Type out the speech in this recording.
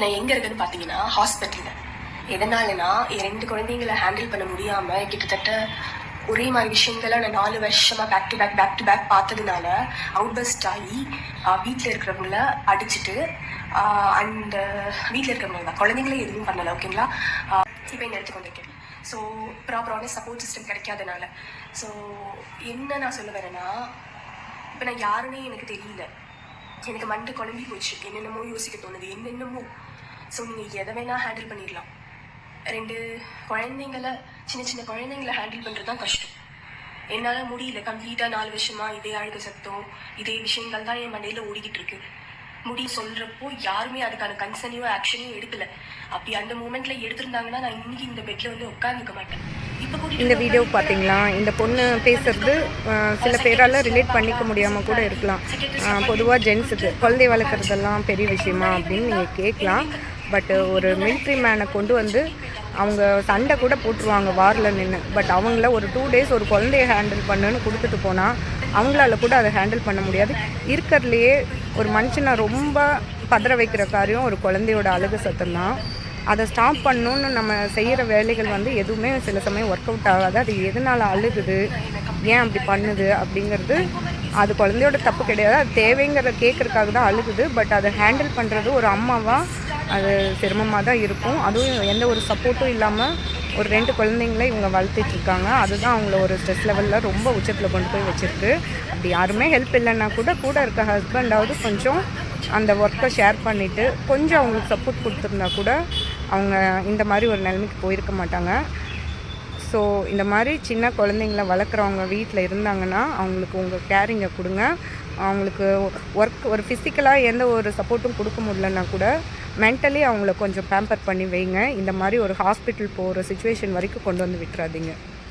நான் எங்க இருக்குன்னு பாத்தீங்கன்னா ஹாஸ்பிட்டல்ல. எதனாலனா 2 குழந்தைங்களை ஹேண்டில் பண்ண முடியாம கிட்டத்தட்ட ஒரே மாதிரி விஷயங்களை நான் 4 வருஷமா பேக் டு பேக் பார்த்ததுனால அவுட் பஸ்ட் ஆகி வீட்டில் இருக்கிறவங்கள அடிச்சுட்டு அண்ட் வீட்டில் இருக்கிறவங்க குழந்தைங்களே எதுவும் பண்ணலை. ஓகேங்களா? இப்போ இந்த எடுத்து கொண்டிருக்கேன். ஸோ ப்ராப்பரான சப்போர்ட் சிஸ்டம் கிடைக்காதனால. ஸோ என்ன நான் சொல்ல வரேன்னா, இப்போ நான் யாருன்னே எனக்கு தெரியல. எனக்கு மண்டு குழம்பி போச்சு. என்னென்னமோ யோசிக்க தோணுது, என்னென்னமோ. ஸோ நீங்கள் எதை வேணால் ஹேண்டில் பண்ணிடலாம். 2 குழந்தைங்களை, சின்ன குழந்தைங்களை ஹேண்டில் பண்ணுறது தான் கஷ்டம். என்னால் முடியல. கம்ப்ளீட்டாக 4 வருஷமா இதே அழுக சத்தம், இதே விஷயங்கள் தான் என் மண்டையில் ஓடிக்கிட்டு இருக்கு. சொல்கிறப்போ யாருமே அதுக்கான கன்சர்னையும் ஆக்ஷனையும் எடுக்கல. அப்படி அந்த மூமெண்ட்ல எடுத்திருந்தாங்கன்னா நான் இன்னைக்கு இந்த பெட்ல வந்து உட்காந்துக்க மாட்டேன். இந்த வீடியோ பார்த்தீங்களா? இந்த பொண்ணு பேசுறது சில பேரால் ரிலேட் பண்ணிக்க முடியாமல் கூட இருக்கலாம். பொதுவாக ஜென்ஸுக்கு குழந்தை வளர்க்குறதெல்லாம் பெரிய விஷயமா அப்படின்னு நீங்கள் கேட்கலாம். பட் ஒரு மிலிட்ரி மேனை கொண்டு வந்து அவங்க சண்டை கூட போட்டுருவாங்க வாரில் நின்று. பட் அவங்கள ஒரு 2 days ஒரு குழந்தைய ஹேண்டில் பண்ணுன்னு கொடுத்துட்டு போனால் அவங்களால கூட அதை ஹேண்டில் பண்ண முடியாது. இருக்கிறதுலையே ஒரு மனுஷனை ரொம்ப பதற வைக்கிற காரியம் ஒரு குழந்தையோட அழுகு சத்தம் தான். அதை ஸ்டாப் பண்ணணுன்னு நம்ம செய்கிற வேலைகள் வந்து எதுவுமே சில சமயம் ஒர்க் அவுட் ஆகாது. அது எதனால் அழுகுது, ஏன் அப்படி பண்ணுது அப்படிங்கிறது அது குழந்தையோட தப்பு கிடையாது. அது தேவைங்கிற கேட்குறதுக்காக தான் அழுகுது. பட் அதை ஹேண்டில் பண்ணுறது ஒரு அம்மாவாக அது சிரமமாக தான் இருக்கும். அதுவும் எந்த ஒரு சப்போர்ட்டும் இல்லாமல் ஒரு 2 குழந்தைங்கள இவங்க வளர்த்துட்ருக்காங்க. அதுதான் அவங்கள ஒரு ஸ்ட்ரெஸ் லெவலில் ரொம்ப உச்சத்தில் கொண்டு போய் வச்சுருக்கு. அப்படி யாருமே ஹெல்ப் இல்லைன்னா கூட இருக்க ஹஸ்பண்டாவது கொஞ்சம் அந்த ஒர்க்கை ஷேர் பண்ணிவிட்டு கொஞ்சம் அவங்களுக்கு சப்போர்ட் கொடுத்துருந்தா கூட அவங்க இந்த மாதிரி ஒரு நிலைமைக்கு போயிருக்க மாட்டாங்க. ஸோ இந்த மாதிரி சின்ன குழந்தைங்கள வளர்க்குறவங்க வீட்டில் இருந்தாங்கன்னா அவங்களுக்கு உங்கள் கேரிங்கை கொடுங்க. அவங்களுக்கு ஒரு ஃபிசிக்கலாக எந்த ஒரு சப்போர்ட்டும் கொடுக்க முடியலன்னா கூட மென்டலி அவங்கள கொஞ்சம் பேம்பர் பண்ணி வைங்க. இந்த மாதிரி ஒரு ஹாஸ்பிட்டல் போகிற சுச்சுவேஷன் வரைக்கும் கொண்டு வந்து விட்டுறாதீங்க.